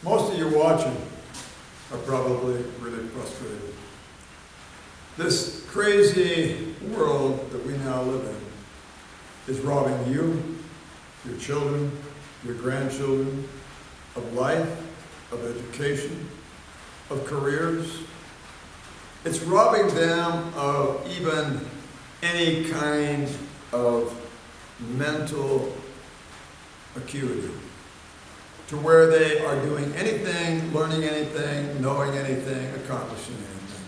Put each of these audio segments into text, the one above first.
Most of you watching are probably really frustrated. This crazy world that we now live in is robbing you, your children, your grandchildren of life, of education, of careers. It's robbing them of even any kind of mental acuity, to where they are doing anything, learning anything, knowing anything, accomplishing anything.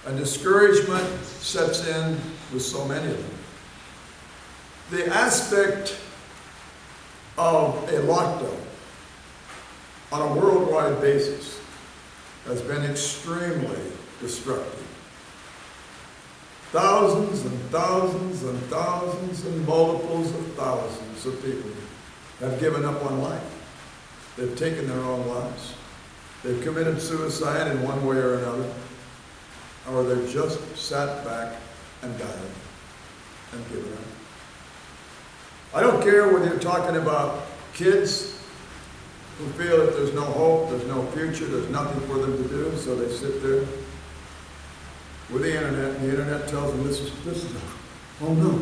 And discouragement sets in with so many of them. The aspect of a lockdown on a worldwide basis has been extremely destructive. Thousands and thousands and thousands and multiples of thousands of people have given up on life. They've taken their own lives. They've committed suicide in one way or another, or they've just sat back and died and given up. I don't care whether you're talking about kids who feel that there's no hope, there's no future, there's nothing for them to do, so they sit there with the internet, and the internet tells them this is oh no.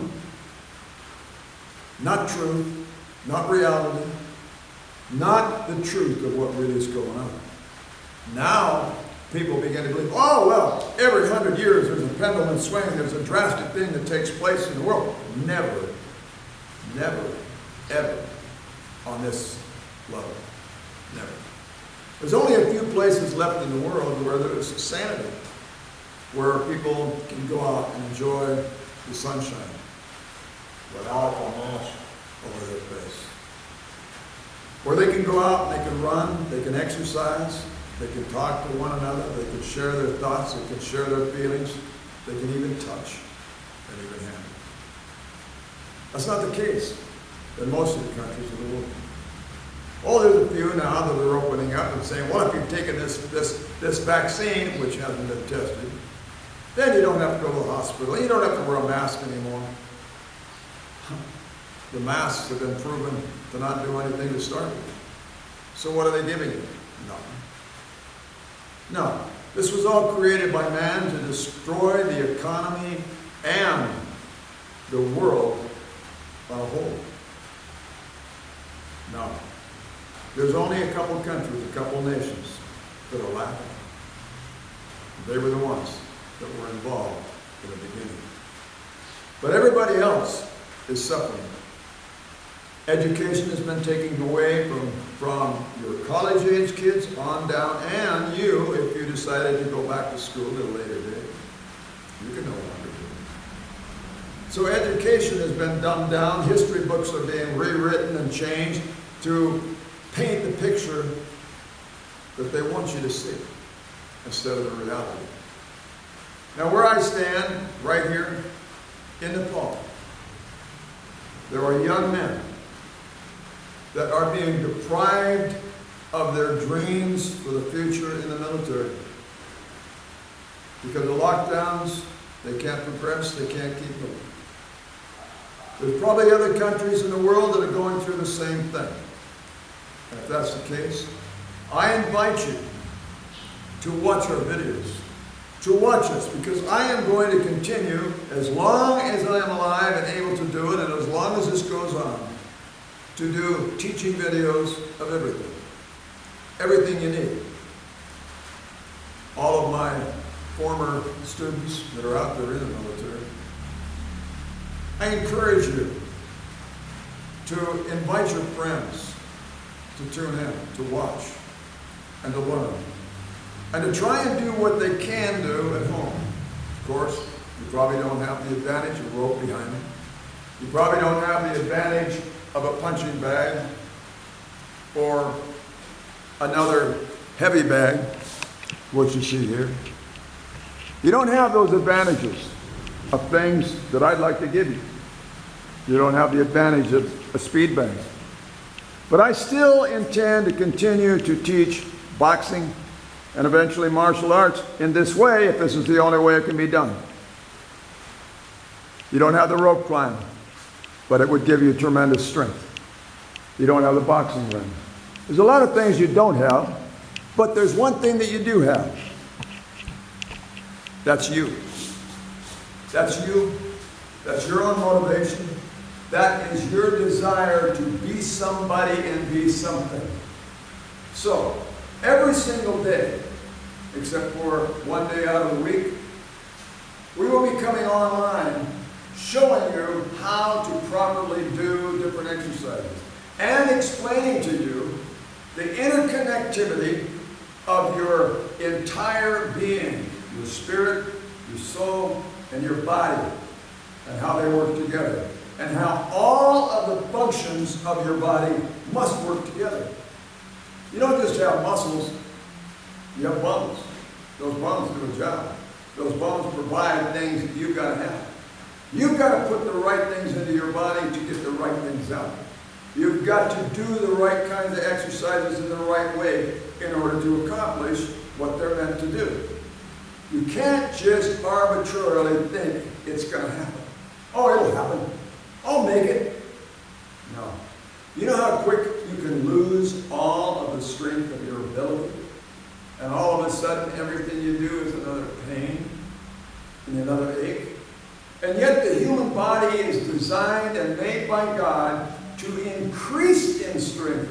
Not truth, not reality, not the truth of what really is going on. Now, people begin to believe, oh, well, every 100 years there's a pendulum swing, there's a drastic thing that takes place in the world. Never, ever on this level. Never. There's only a few places left in the world where there is sanity, where people can go out and enjoy the sunshine without a mask over their face. Where they can go out and they can run, they can exercise, they can talk to one another, they can share their thoughts, they can share their feelings, they can even touch and even handle. That's not the case in most of the countries of the world. Oh, there's a few now that are opening up and saying, well, if you've taken this vaccine, which hasn't been tested, then you don't have to go to the hospital. You don't have to wear a mask anymore. The masks have been proven to not do anything to start with. So what are they giving you? Nothing. No. This was all created by man to destroy the economy and the world on a whole. No. There's only a couple countries, a couple nations that are laughing. They were the ones that were involved in the beginning. But everybody else is suffering. Education has been taken away from your college-age kids on down, and you, if you decided to go back to school at a later date, you can no longer do it. So education has been dumbed down. History books are being rewritten and changed to paint the picture that they want you to see instead of the reality. Now, where I stand, right here in Nepal, there are young men that are being deprived of their dreams for the future in the military. Because of lockdowns, they can't progress, they can't keep moving. There's probably other countries in the world that are going through the same thing. And if that's the case, I invite you to watch our videos, to watch us, because I am going to continue as long as I am alive and able to do it, and as long as this goes on, to do teaching videos of everything. Everything you need. All of my former students that are out there in the military, I encourage you to invite your friends to tune in, to watch, and to learn, and to try and do what they can do at home. Of course, you probably don't have the advantage of a rope behind you. You probably don't have the advantage of a punching bag or another heavy bag, what you see here. You don't have those advantages of things that I'd like to give you. You don't have the advantage of a speed bag. But I still intend to continue to teach boxing and eventually martial arts in this way, if this is the only way it can be done. You don't have the rope climb, but it would give you tremendous strength. You don't have the boxing ring, There's a lot of things you don't have, but there's one thing that you do have. That's you. That's you. That's your own motivation. That is your desire to be somebody and be something. So, every single day, except for one day out of the week, we will be coming online showing you how to properly do different exercises and explaining to you the interconnectivity of your entire being, your spirit, your soul, and your body, and how they work together, and how all of the functions of your body must work together. You don't just have muscles, you have bones. Those bones do a job. Those bones provide things that you've got to have. You've got to put the right things into your body to get the right things out. You've got to do the right kinds of exercises in the right way in order to accomplish what they're meant to do. You can't just arbitrarily think it's going to happen. Oh, it'll happen. I'll make it. No. You know how quick you can lose all of the strength of your ability? And all of a sudden, everything you do is another pain and another ache. And yet the human body is designed and made by God to increase in strength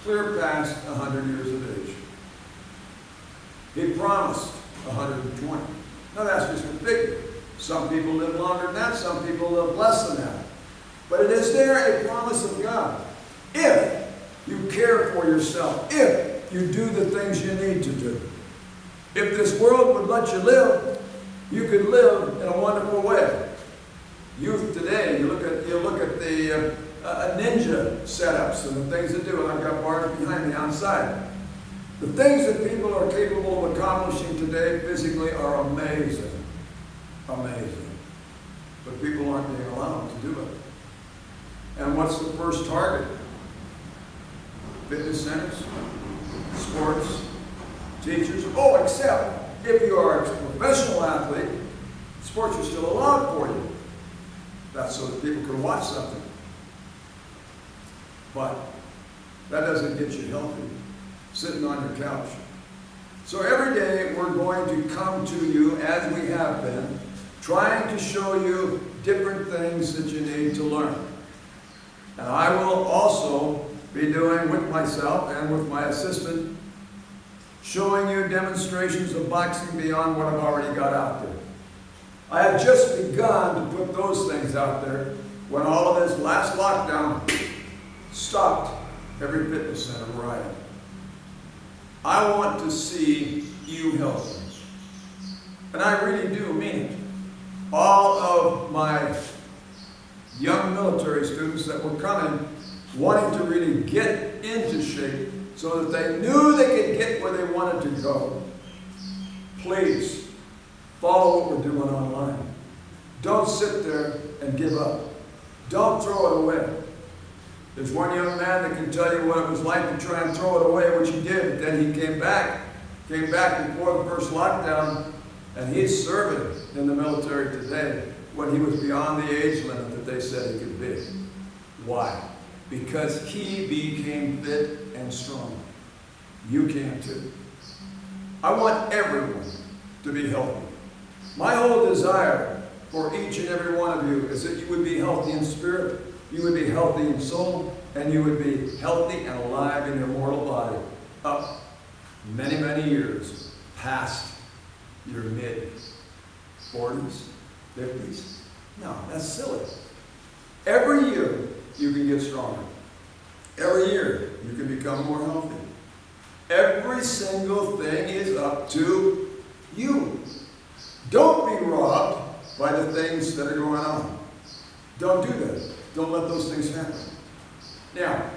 clear past 100 years of age. He promised 120. Now that's just a figure. Some people live longer than that, some people live less than that. But it is there a promise of God. If you care for yourself, if you do the things you need to do. If this world would let you live, you could live in a wonderful way. Youth today, you look at the ninja setups and the things they do, and I've got bars behind me outside. The things that people are capable of accomplishing today physically are amazing. Amazing. But people aren't being allowed to do it. And what's the first target? Fitness centers, sports, teachers. Oh, except if you are a professional athlete, sports are still allowed for you. That's so that people can watch something. But that doesn't get you healthy, sitting on your couch. So every day we're going to come to you, as we have been, trying to show you different things that you need to learn. And I will also be doing with myself and with my assistant, showing you demonstrations of boxing beyond what I've already got out there. I had just begun to put those things out there when all of this last lockdown stopped every fitness center where I am. I want to see you healthy. And I really do mean it. All of my young military students that were coming, wanting to really get into shape so that they knew they could get where they wanted to go. Please, follow what we're doing online. Don't sit there and give up. Don't throw it away. There's one young man that can tell you what it was like to try and throw it away, which he did. Then he came back before the first lockdown, and he's serving in the military today when he was beyond the age limit that they said he could be. Why? Because he became fit and strong. You can too. I want everyone to be healthy. My whole desire for each and every one of you is that you would be healthy in spirit, you would be healthy in soul, and you would be healthy and alive in your mortal body up many, many years past your mid-40s, 50s. No, that's silly. Every year you can get stronger. Every year you can become more healthy. Every single thing is up to you. Don't be robbed by the things that are going on. Don't do that. Don't let those things happen. Now,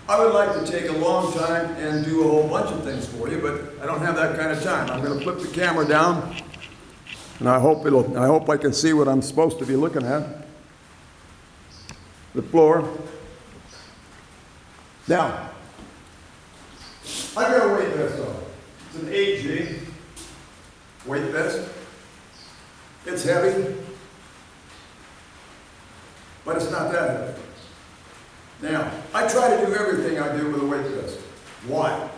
I would like to take a long time and do a whole bunch of things for you, but I don't have that kind of time. I'm going to flip the camera down, and I hope I can see what I'm supposed to be looking at. The floor. Now, I got a weight vest on. It's an AG weight vest. It's heavy, but it's not that heavy. Now, I try to do everything I do with a weight vest. Why?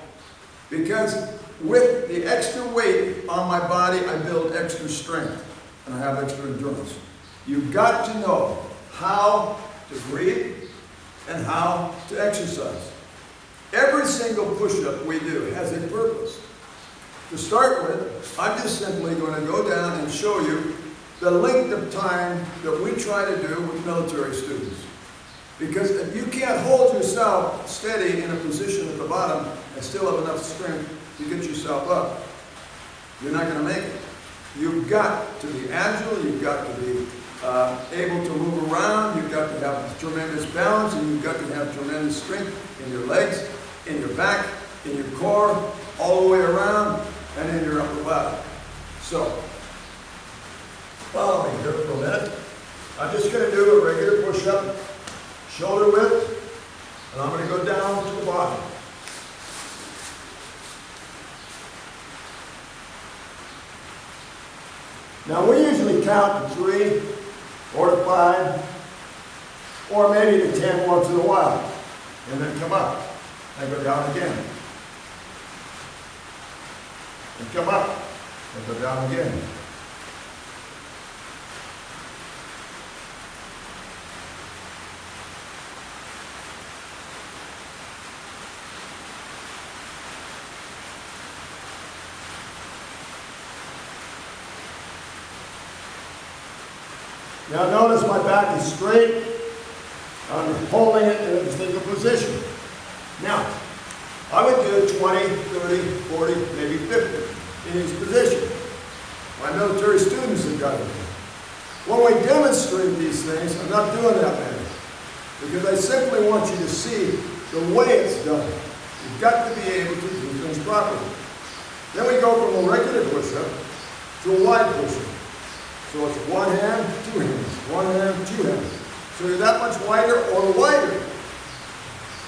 Because with the extra weight on my body, I build extra strength and I have extra endurance. You've got to know how to breathe and how to exercise. Every single push-up we do has a purpose. To start with, I'm just simply going to go down and show you the length of time that we try to do with military students. Because if you can't hold yourself steady in a position at the bottom and still have enough strength to get yourself up, you're not going to make it. You've got to be agile, you've got to be able to move around, you've got to have tremendous balance, and you've got to have tremendous strength in your legs, in your back, in your core, all the way around, and in your upper body. So, follow me here for a minute. I'm just going to do a regular push-up, shoulder width, and I'm going to go down to the bottom. Now we usually count to 3 or to 5 or maybe to 10 once in a while, and then come up and go down again. And come up and go down again. Now notice my back is straight. I'm holding it in a distinctive position. Now, I would do 20, 30, 40, maybe 50 in each position. My military students have got it. When we demonstrate these things, I'm not doing that many, because I simply want you to see the way it's done. You've got to be able to do things properly. Then we go from a regular push-up to a wide push-up. So it's one hand, two hands, one hand, two hands. So you're that much wider or wider.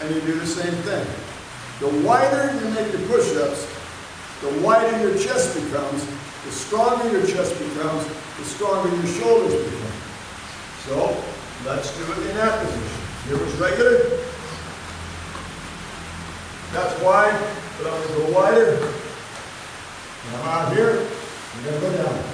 And you do the same thing. The wider you make your push-ups, the wider your chest becomes, the stronger your chest becomes, the stronger your shoulders become. So let's do it in that position. Here was regular. That's wide, but I'm going to go wider. And I'm out here, I'm going to go down.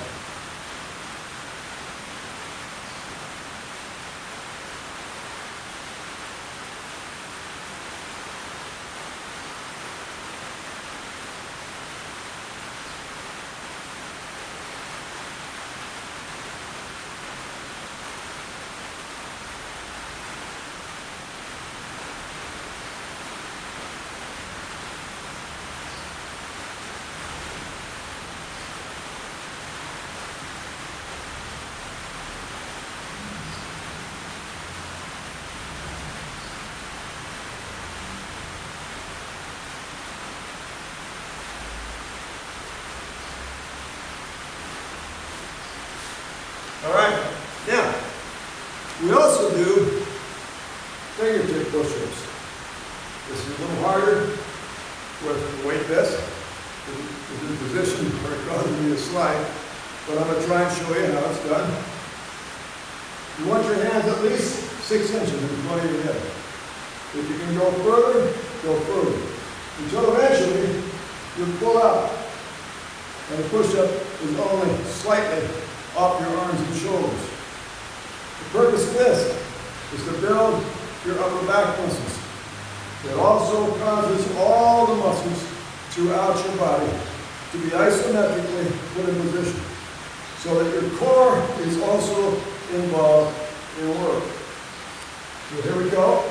All right, now, we also do fingertip push-ups. This is a little harder with the weight vest. It's in a position where it causes me to slide, but I'm going to try and show you how it's done. You want your hands at least 6 inches in front of your head. If you can go further, go further. Until eventually, you pull out, and the push-up is only slightly off your arms and shoulders. The purpose of this is to build your upper back muscles. It also causes all the muscles throughout your body to be isometrically put in position so that your core is also involved in work. So here we go.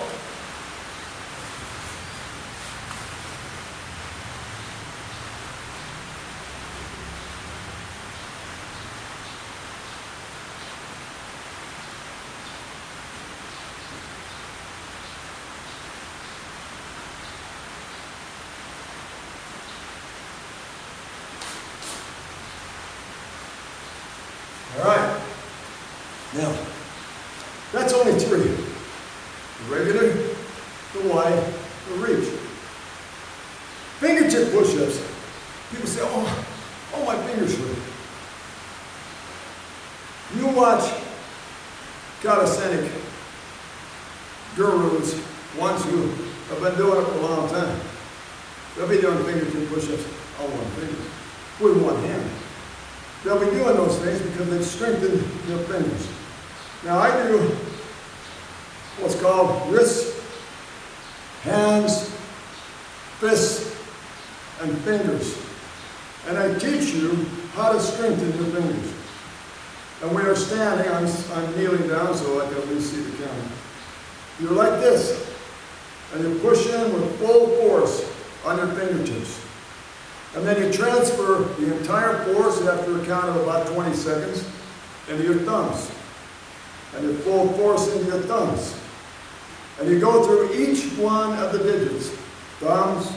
All right. Now, that's only 3. The regular, the wide, the reach. Fingertip push-ups. People say, oh, my fingers hurt. You watch calisthenic gurus, ones who have been doing it for a long time. They'll be doing fingertip push-ups on one finger, with one hand. They'll be doing those things because they've strengthened their fingers. Now I do what's called wrists, hands, fists, and fingers. And I teach you how to strengthen your fingers. And when you're standing, I'm kneeling down so I can at least see the camera. You're like this. And you push in with full force on your fingertips. And then you transfer the entire force after a count of about 20 seconds into your thumbs. And you full force into your thumbs. And you go through each one of the digits. Thumbs,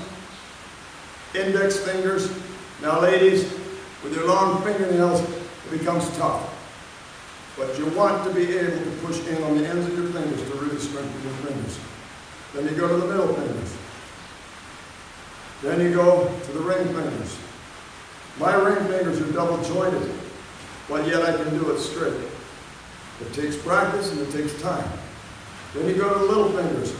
index fingers. Now ladies, with your long fingernails, it becomes tough. But you want to be able to push in on the ends of your fingers to really strengthen your fingers. Then you go to the middle fingers. Then you go to the ring fingers. My ring fingers are double jointed, but yet I can do it straight. It takes practice and it takes time. Then you go to the little fingers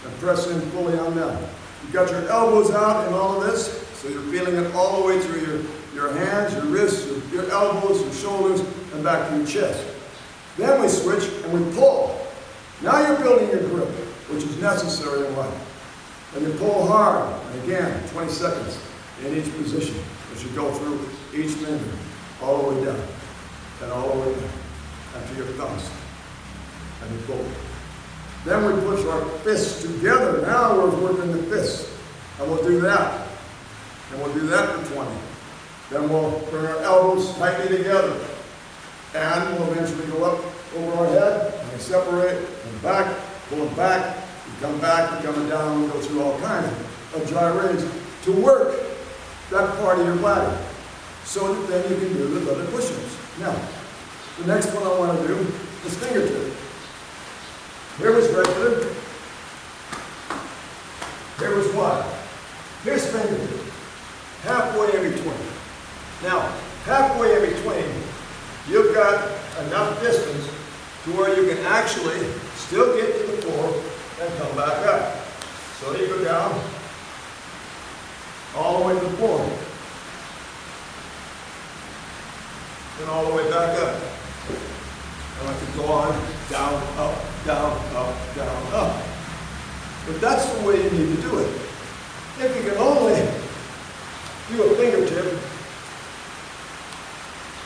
and press in fully on them. You've got your elbows out in all of this, so you're feeling it all the way through your hands, your wrists, your elbows, your shoulders, and back to your chest. Then we switch and we pull. Now you're building your grip, which is necessary in life. And you pull hard, and again, 20 seconds in each position as you go through each finger, all the way down, and all the way down, and to your thumbs, and you pull. Then we push our fists together. Now we're working the fists, and we'll do that. And we'll do that for 20. Then we'll bring our elbows tightly together, and we'll eventually go up over our head, and we separate, and back, pull it back, you come back, you're coming down, we go through all kinds of gyrations to work that part of your body so that then you can do the other push-ups. Now, the next one I want to do is fingertip. Here was regular. Here was wide. Here's fingertip. Halfway in between. Now, halfway in between, you've got enough distance to where you can actually still get to the floor and come back up. So you go down all the way to the floor. And all the way back up. And I can go on, down, up, down, up, down, up. But that's the way you need to do it. If you can only do a fingertip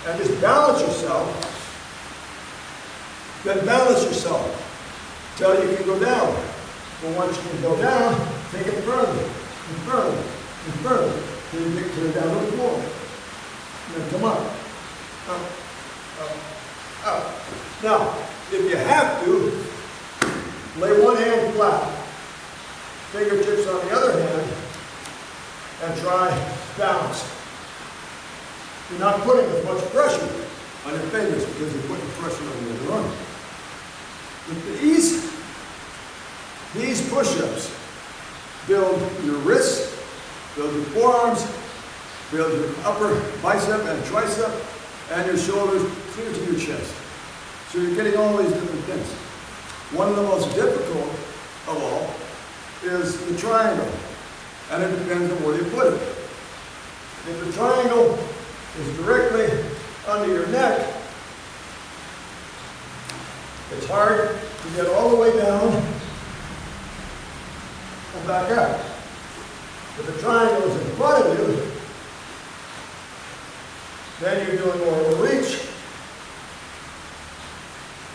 and just balance yourself, then balance yourself till you can go down. But once you can go down, take it further, and further, and further, till you get clear down to the floor. And then come up, up, up, up. Now, if you have to, lay one hand flat, fingertips on the other hand, and try balance. You're not putting as much pressure on your fingers because you're putting pressure on the other arm. With these push-ups build your wrists, build your forearms, build your upper bicep and tricep, and your shoulders clear to your chest. So you're getting all these different things. One of the most difficult of all is the triangle, and it depends on where you put it. If the triangle is directly under your neck, it's hard to get all the way down and back up. If the triangle is in front of you, then you're doing more of a reach,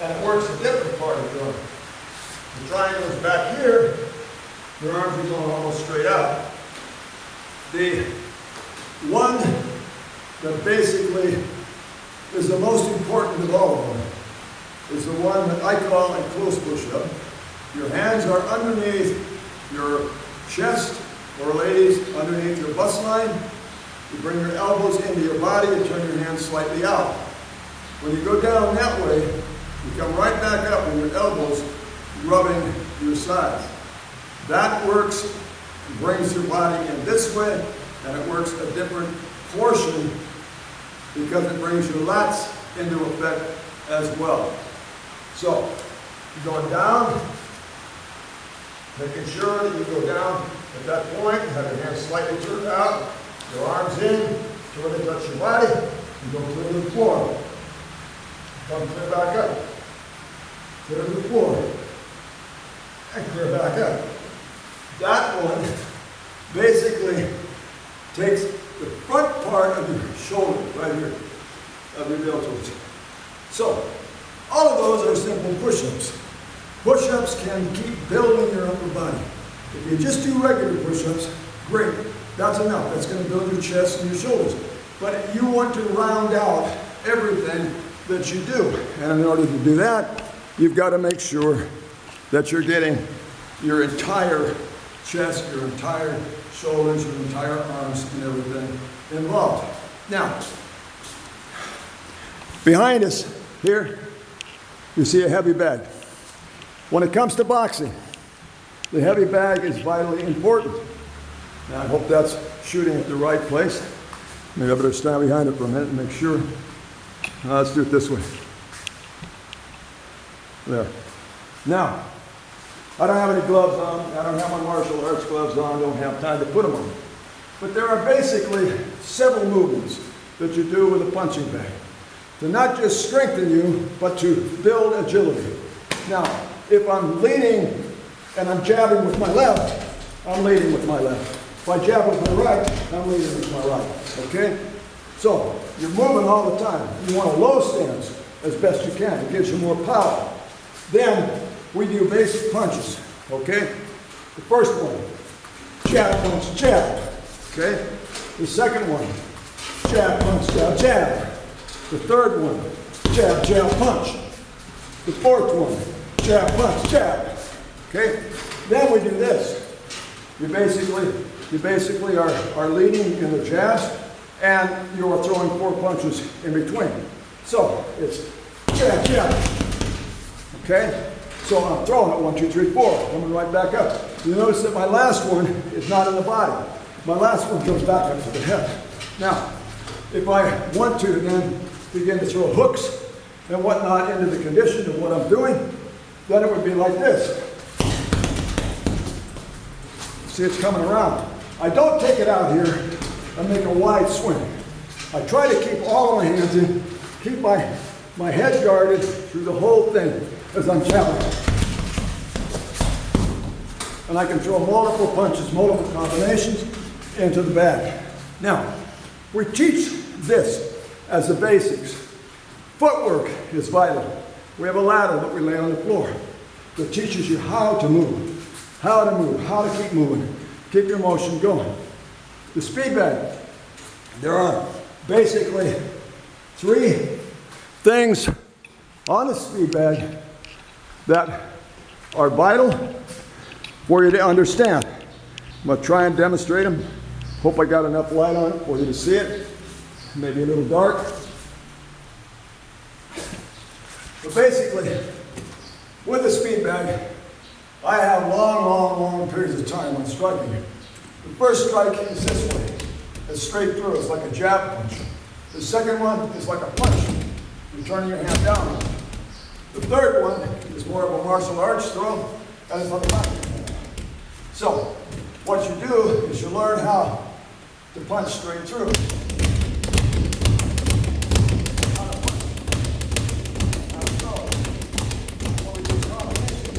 and it works a different part of the arm. The triangle is back here, your arms are going almost straight out. The one that basically is the most important of all of them is the one that I call a close push-up. Your hands are underneath your chest, or ladies, underneath your bust line. You bring your elbows into your body and turn your hands slightly out. When you go down that way, you come right back up with your elbows rubbing your sides. That works, brings your body in this way, and it works a different portion because it brings your lats into effect as well. So, you're going down, making sure that you go down At that point, have your hands slightly turned out, your arms in, till they touch your body, and go clear to the floor. Come clear back up. Clear to the floor. And clear back up. That one basically takes the front part of your shoulder, right here, of your deltoids. So, all of those are simple push-ups. Push-ups can keep building your upper body. If you just do regular push-ups, great. That's enough. That's going to build your chest and your shoulders. But you want to round out everything that you do. And in order to do that, you've got to make sure that you're getting your entire chest, your entire shoulders, your entire arms, and everything involved. Now, behind us here, you see a heavy bag. When it comes to boxing, the heavy bag is vitally important. Now, I hope that's shooting at the right place. Maybe I better stand behind it for a minute and make sure. Let's do it this way. There. Now, I don't have any gloves on. I don't have my martial arts gloves on. I don't have time to put them on. But there are basically several movements that you do with a punching bag to not just strengthen you, but to build agility. Now, if I'm leaning and I'm jabbing with my left, I'm leading with my left. If I jab with my right, I'm leading with my right. Okay? So, you're moving all the time. You want a low stance as best you can. It gives you more power. Then, we do basic punches. Okay? The first one, jab, punch, jab. Okay? The second one, jab, punch, jab, jab. The third one, jab, jab, punch. The fourth one, jab, punch, jab. Okay? Then we do this. You basically are leading in the jabs, and you are throwing 4 punches in between. So it's jab, jab. Okay? So I'm throwing it 1, 2, 3, 4, coming right back up. You notice that my last one is not in the body. My last one goes back up to the head. Now, if I want to then begin to throw hooks and whatnot into the condition of what I'm doing, then it would be like this. See, it's coming around. I don't take it out here and make a wide swing. I try to keep all of my hands in, keep my head guarded through the whole thing as I'm challenging. And I can throw multiple punches, multiple combinations into the bag. Now, we teach this as the basics. Footwork is vital. We have a ladder that we lay on the floor that teaches you how to move, how to keep moving, keep your motion going. The speed bag, there are basically 3 things on the speed bag that are vital for you to understand. I'm going to try and demonstrate them. Hope I got enough light on it for you to see it. Maybe a little dark. But basically, with the speed bag, I have long periods of time when striking it. The first strike is this way. It's straight through. It's like a jab punch. The second one is like a punch. You're turning your hand down. The third one is more of a martial arts throw, and it's on the back. So, what you do is you learn how to punch straight through. How to punch. How to throw. When we do combinations.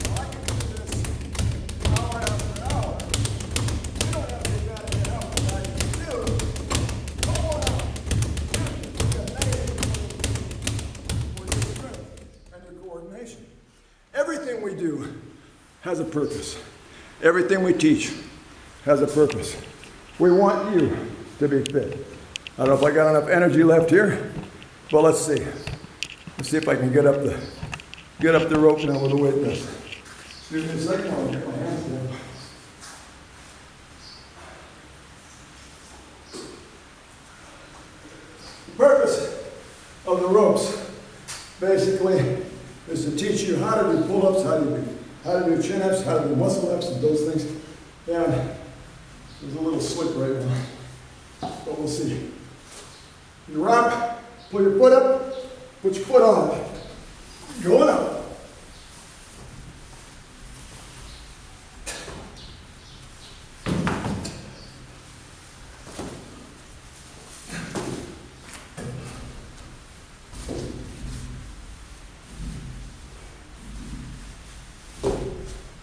Now I can do this hour after hour. You don't have to be bad at help, but I can do. Come on out. For your strength and your coordination. Everything we do has a purpose. Everything we teach has a purpose. We want you to be fit. I don't know if I got enough energy left here, but let's see. Let's see if I can get up the rope now with the weightless. Excuse me a second, I'll get my hands down. The purpose of the ropes basically is to teach you how to do pull-ups, how to do chin-ups, how to do muscle-ups and those things. And there's a little slip right now, but we'll see. You rock, pull your foot up, Put your foot on it. Going up.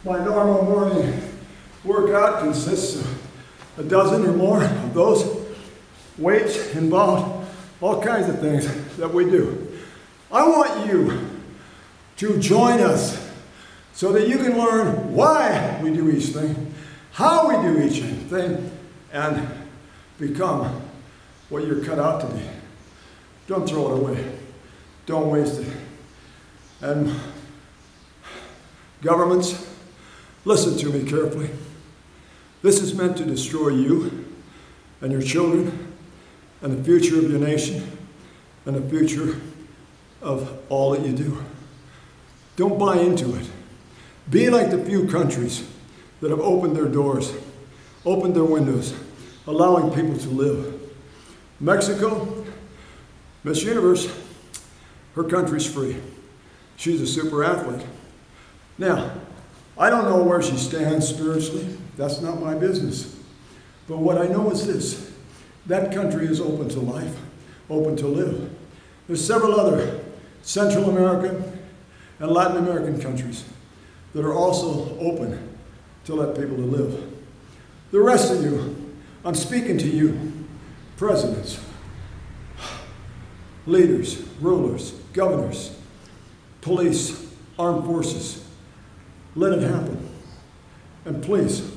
My normal morning workout consists of a dozen or more of those. Weights involved, all kinds of things that we do. I want you to join us so that you can learn why we do each thing, how we do each thing, and become what you're cut out to be. Don't throw it away. Don't waste it. And governments, listen to me carefully. This is meant to destroy you and your children and the future of your nation and the future of all that you do. Don't buy into it. Be like the few countries that have opened their doors, opened their windows, allowing people to live. Mexico, Miss Universe, her country's free. She's a super athlete. Now, I don't know where she stands spiritually. That's not my business. But what I know is this. That country is open to life, open to live. There's several other Central American and Latin American countries that are also open to let people to live. The rest of you, I'm speaking to you, presidents, leaders, rulers, governors, police, armed forces. Let it happen. And please,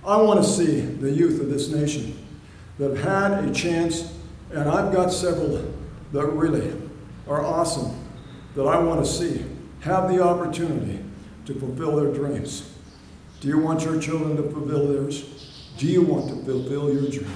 I want to see the youth of this nation that have had a chance, and I've got several that really are awesome, that I want to see have the opportunity to fulfill their dreams. Do you want your children to fulfill theirs? Do you want to fulfill your dream?